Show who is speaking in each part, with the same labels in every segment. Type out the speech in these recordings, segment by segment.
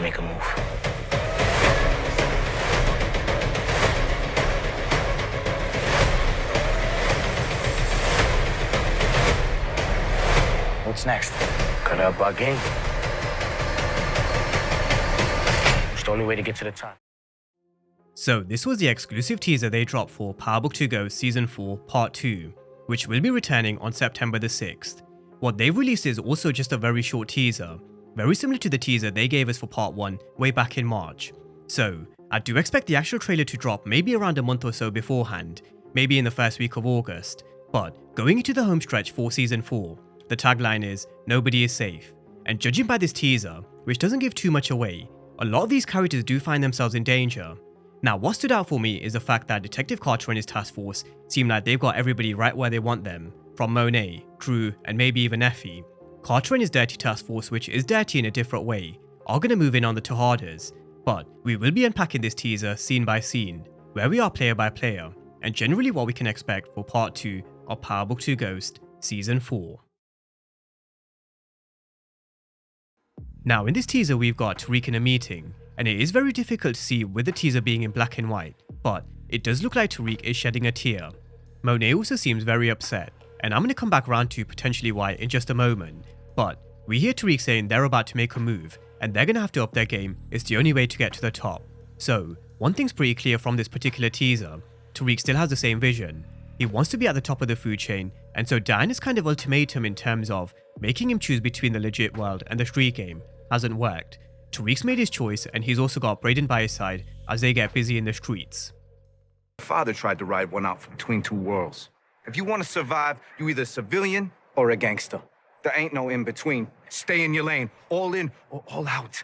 Speaker 1: to make a move. What's next? Gotta up our game. It's the only way to get to the top.
Speaker 2: So this was the exclusive teaser they dropped for Power Book 2 Ghost Season 4 Part 2, which will be returning on September the 6th. What they've released is also just a very short teaser, very similar to the teaser they gave us for Part 1 way back in March. So I do expect the actual trailer to drop maybe around a month or so beforehand, maybe in the first week of August. But going into the home stretch for Season 4, the tagline is "Nobody is safe." And judging by this teaser, which doesn't give too much away, a lot of these characters do find themselves in danger. Now what stood out for me is the fact that Detective Carter and his task force seem like they've got everybody right where they want them, from Monet, Drew, and maybe even Effie. Carter and his dirty task force, which is dirty in a different way, are going to move in on the Tejadas, but we will be unpacking this teaser scene by scene, where we are player by player, and generally what we can expect for Part 2 of Power Book 2 Ghost Season 4. Now in this teaser we've got Tariq in a meeting, and it is very difficult to see with the teaser being in black and white, but it does look like Tariq is shedding a tear. Monet also seems very upset, and I'm going to come back around to potentially why in just a moment, but we hear Tariq saying they're about to make a move, and they're going to have to up their game, it's the only way to get to the top. So, one thing's pretty clear from this particular teaser, Tariq still has the same vision. He wants to be at the top of the food chain, and so Diana's kind of ultimatum in terms of making him choose between the legit world and the street game hasn't worked. Tariq's made his choice, and he's also got Brayden by his side as they get busy in the streets.
Speaker 3: Father tried to ride one out from between two worlds. If you want to survive, you either a civilian or a gangster. There ain't no in between. Stay in your lane, all in or all out.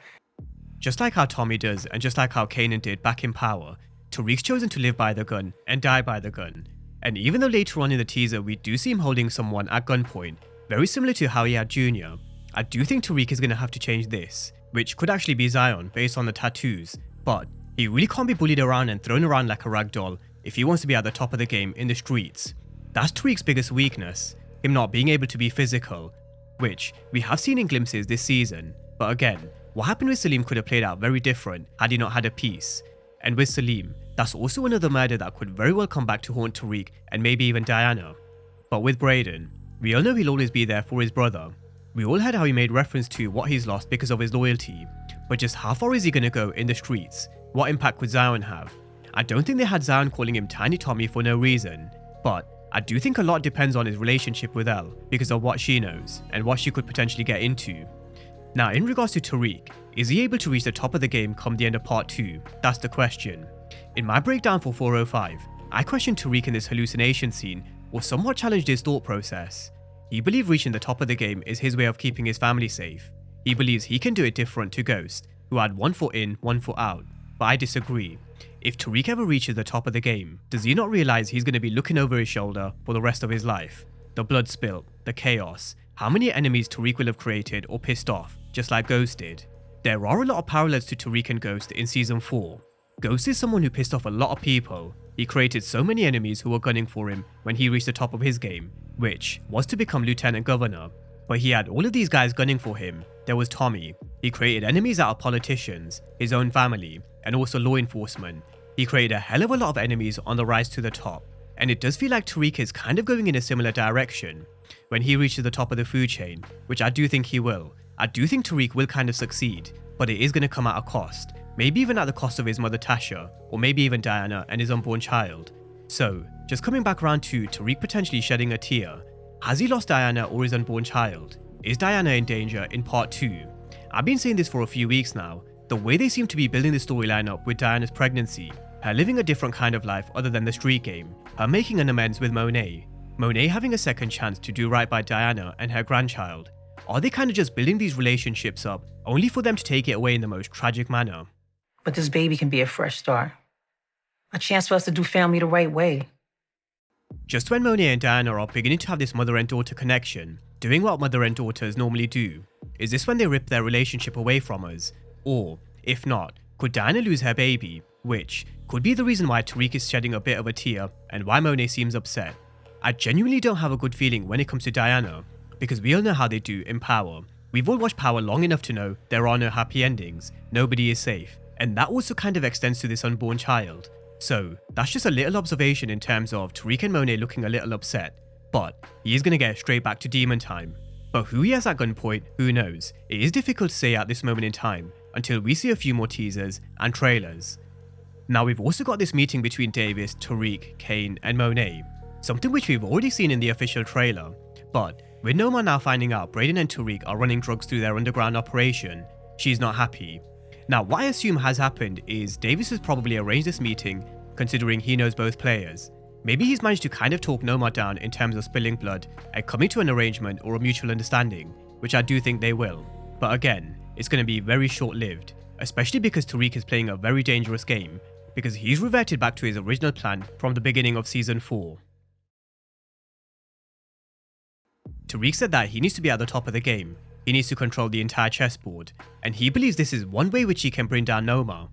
Speaker 2: Just like how Tommy does, and just like how Kanan did back in Power, Tariq's chosen to live by the gun and die by the gun. And even though later on in the teaser we do see him holding someone at gunpoint, very similar to how he had Junior, I do think Tariq is going to have to change this, which could actually be Zion based on the tattoos, but he really can't be bullied around and thrown around like a rag doll if he wants to be at the top of the game in the streets. That's Tariq's biggest weakness, him not being able to be physical, which we have seen in glimpses this season, but again, what happened with Salim could have played out very different had he not had a piece. And with Salim, that's also another murder that could very well come back to haunt Tariq and maybe even Diana. But with Brayden, we all know he'll always be there for his brother. We all heard how he made reference to what he's lost because of his loyalty, but just how far is he going to go in the streets? What impact could Zion have? I don't think they had Zion calling him Tiny Tommy for no reason, but I do think a lot depends on his relationship with Elle because of what she knows and what she could potentially get into. Now in regards to Tariq, is he able to reach the top of the game come the end of Part 2? That's the question. In my breakdown for 405, I questioned Tariq in this hallucination scene or somewhat challenged his thought process. He believed reaching the top of the game is his way of keeping his family safe. He believes he can do it different to Ghost, who had one foot in, one foot out. But I disagree. If Tariq ever reaches the top of the game, does he not realize he's going to be looking over his shoulder for the rest of his life? The blood spilt, the chaos, how many enemies Tariq will have created or pissed off, just like Ghost did. There are a lot of parallels to Tariq and Ghost in Season 4. Ghost is someone who pissed off a lot of people. He created so many enemies who were gunning for him when he reached the top of his game, which was to become Lieutenant Governor. But he had all of these guys gunning for him. There was Tommy. He created enemies out of politicians, his own family, and also law enforcement. He created a hell of a lot of enemies on the rise to the top. And it does feel like Tariq is kind of going in a similar direction. When he reaches the top of the food chain, which I do think he will, I do think Tariq will kind of succeed, but it is going to come at a cost. Maybe even at the cost of his mother Tasha, or maybe even Diana and his unborn child. So, just coming back around to Tariq potentially shedding a tear, has he lost Diana or his unborn child? Is Diana in danger in Part 2? I've been saying this for a few weeks now, the way they seem to be building the storyline up with Diana's pregnancy, her living a different kind of life other than the street game, her making an amends with Monet, Monet having a second chance to do right by Diana and her grandchild. Are they kind of just building these relationships up only for them to take it away in the most tragic manner?
Speaker 4: But this baby can be a fresh start. A chance for us to do family the right way.
Speaker 2: Just when Monet and Diana are beginning to have this mother and daughter connection, doing what mother and daughters normally do, is this when they rip their relationship away from us? Or, if not, could Diana lose her baby, which could be the reason why Tariq is shedding a bit of a tear and why Monet seems upset? I genuinely don't have a good feeling when it comes to Diana, because we all know how they do in Power. We've all watched Power long enough to know there are no happy endings, nobody is safe, and that also kind of extends to this unborn child. So that's just a little observation in terms of Tariq and Monet looking a little upset, but he is going to get straight back to demon time. But who he has at gunpoint, who knows? It is difficult to say at this moment in time, until we see a few more teasers and trailers. Now we've also got this meeting between Davis, Tariq, Kane and Monet, something which we've already seen in the official trailer, but with Noma now finding out Brayden and Tariq are running drugs through their underground operation, she's not happy. Now what I assume has happened is Davis has probably arranged this meeting considering he knows both players. Maybe he's managed to kind of talk Noma down in terms of spilling blood and coming to an arrangement or a mutual understanding, which I do think they will. But again, it's going to be very short-lived, especially because Tariq is playing a very dangerous game, because he's reverted back to his original plan from the beginning of Season 4. Tariq said that he needs to be at the top of the game, he needs to control the entire chessboard, and he believes this is one way which he can bring down Noma.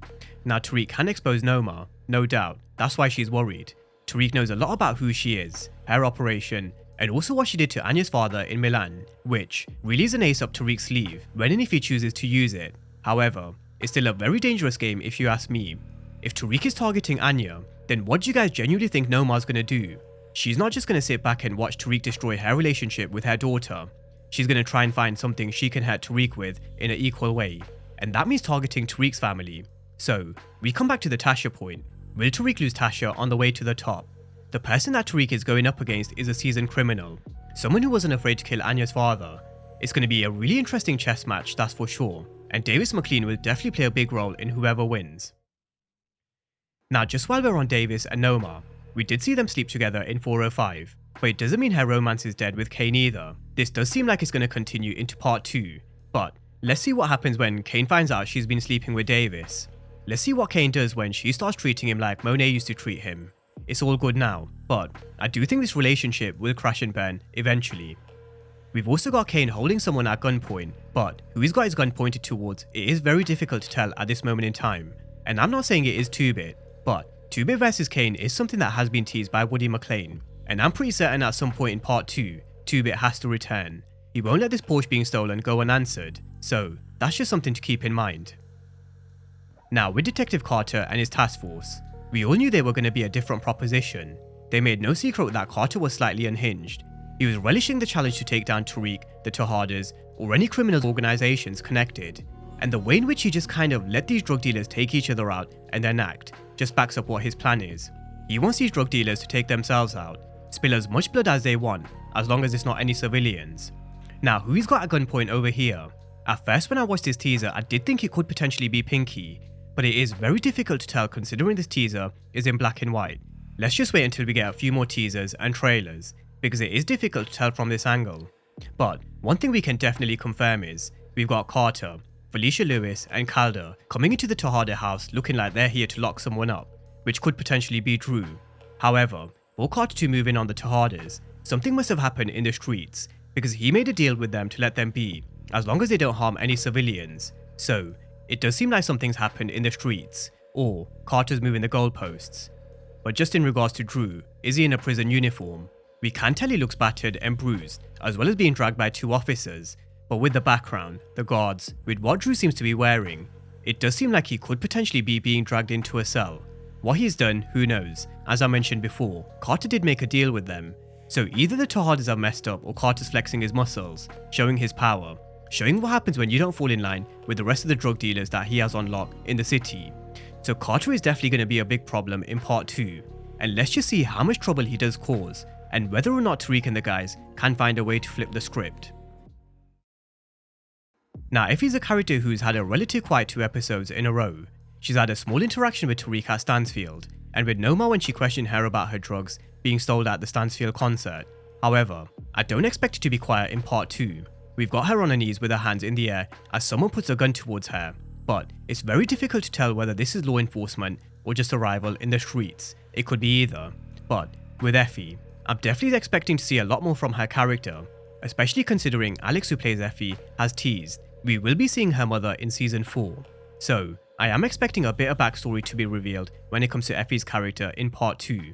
Speaker 2: Now Tariq can expose Noma, no doubt, that's why she's worried. Tariq knows a lot about who she is, her operation, and also what she did to Anya's father in Milan, which really is an ace up Tariq's sleeve when and if he chooses to use it. However, it's still a very dangerous game if you ask me. If Tariq is targeting Anya, then what do you guys genuinely think Noma's gonna do? She's not just gonna sit back and watch Tariq destroy her relationship with her daughter. She's gonna try and find something she can hurt Tariq with in an equal way, and that means targeting Tariq's family. So, we come back to the Tasha point. Will Tariq lose Tasha on the way to the top? The person that Tariq is going up against is a seasoned criminal, someone who wasn't afraid to kill Anya's father. It's going to be a really interesting chess match, that's for sure, and Davis McLean will definitely play a big role in whoever wins. Now just while we're on Davis and Noma, we did see them sleep together in 405, but it doesn't mean her romance is dead with Kane either. This does seem like it's going to continue into part 2, but let's see what happens when Kane finds out she's been sleeping with Davis. Let's see what Kane does when she starts treating him like Monet used to treat him. It's all good now, but I do think this relationship will crash and burn eventually. We've also got Kane holding someone at gunpoint, but who he's got his gun pointed towards, it is very difficult to tell at this moment in time. And I'm not saying it is 2-bit, but 2-bit versus Kane is something that has been teased by Woody McLean, and I'm pretty certain at some point in part 2, 2-bit has to return. He won't let this Porsche being stolen go unanswered, so that's just something to keep in mind. Now with Detective Carter and his task force, we all knew they were going to be a different proposition. They made no secret that Carter was slightly unhinged. He was relishing the challenge to take down Tariq, the Tejadas, or any criminal organizations connected. And the way in which he just kind of let these drug dealers take each other out and then act just backs up what his plan is. He wants these drug dealers to take themselves out, spill as much blood as they want, as long as it's not any civilians. Now who he's got a gunpoint over here? At first when I watched this teaser, I did think it could potentially be Pinky, but it is very difficult to tell considering this teaser is in black and white. Let's just wait until we get a few more teasers and trailers, because it is difficult to tell from this angle. But one thing we can definitely confirm is, we've got Carter, Felicia Lewis and Calder coming into the Tejada house looking like they're here to lock someone up, which could potentially be Drew. However, for Carter to move in on the Tejadas, something must have happened in the streets, because he made a deal with them to let them be, as long as they don't harm any civilians. So, it does seem like something's happened in the streets, or Carter's moving the goalposts. But just in regards to Drew, is he in a prison uniform? We can tell he looks battered and bruised, as well as being dragged by 2 officers, but with the background, the guards, with what Drew seems to be wearing, it does seem like he could potentially be being dragged into a cell. What he's done, who knows? As I mentioned before, Carter did make a deal with them, so either the Tejadas are messed up or Carter's flexing his muscles, showing his power, showing what happens when you don't fall in line with the rest of the drug dealers that he has on lock in the city. So Carter is definitely going to be a big problem in part 2, and let's just see how much trouble he does cause, and whether or not Tariq and the guys can find a way to flip the script. Now Effie's a character who's had a relatively quiet 2 episodes in a row. She's had a small interaction with Tariq at Stansfield, and with Noma when she questioned her about her drugs being sold at the Stansfield concert. However, I don't expect her to be quiet in part 2. We've got her on her knees with her hands in the air as someone puts a gun towards her, but it's very difficult to tell whether this is law enforcement or just a rival in the streets. It could be either. But with Effie, I'm definitely expecting to see a lot more from her character, especially considering Alex, who plays Effie, has teased we will be seeing her mother in season 4. So I am expecting a bit of backstory to be revealed when it comes to Effie's character in part 2.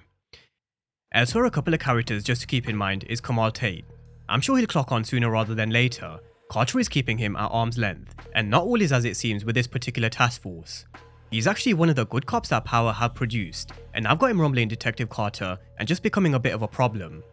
Speaker 2: Elsewhere, a couple of characters just to keep in mind is Kamal Tate. I'm sure he'll clock on sooner rather than later, Carter is keeping him at arm's length, and not all is as it seems with this particular task force. He's actually one of the good cops that Power have produced, and I've got him rumbling Detective Carter and just becoming a bit of a problem.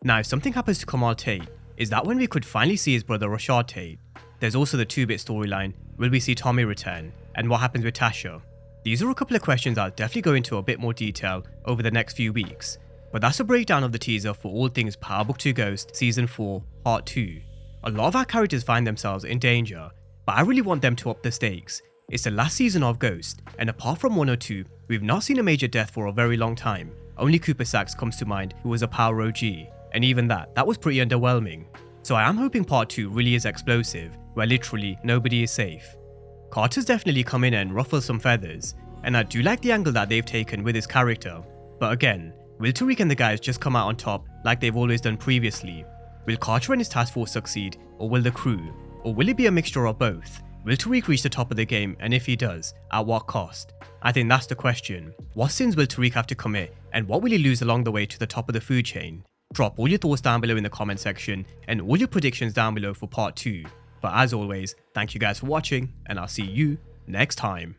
Speaker 2: Now, if something happens to Kamal Tate, is that when we could finally see his brother Rashad Tate? There's also the 2-bit storyline, will we see Tommy return, and what happens with Tasha? These are a couple of questions I'll definitely go into a bit more detail over the next few weeks, but that's a breakdown of the teaser for all things Power Book 2 Ghost Season 4 Part 2. A lot of our characters find themselves in danger, but I really want them to up the stakes. It's the last season of Ghost, and apart from 1 or 2, we've not seen a major death for a very long time. Only Cooper Saxe comes to mind, who was a Power OG, and even that was pretty underwhelming. So I am hoping Part 2 really is explosive, where literally nobody is safe. Carter's definitely come in and ruffled some feathers, and I do like the angle that they've taken with his character. But again, will Tariq and the guys just come out on top like they've always done previously? Will Carter and his task force succeed, or will the crew? Or will it be a mixture of both? Will Tariq reach the top of the game, and if he does, at what cost? I think that's the question. What sins will Tariq have to commit, and what will he lose along the way to the top of the food chain? Drop all your thoughts down below in the comment section, and all your predictions down below for Part 2. But as always, thank you guys for watching, and I'll see you next time.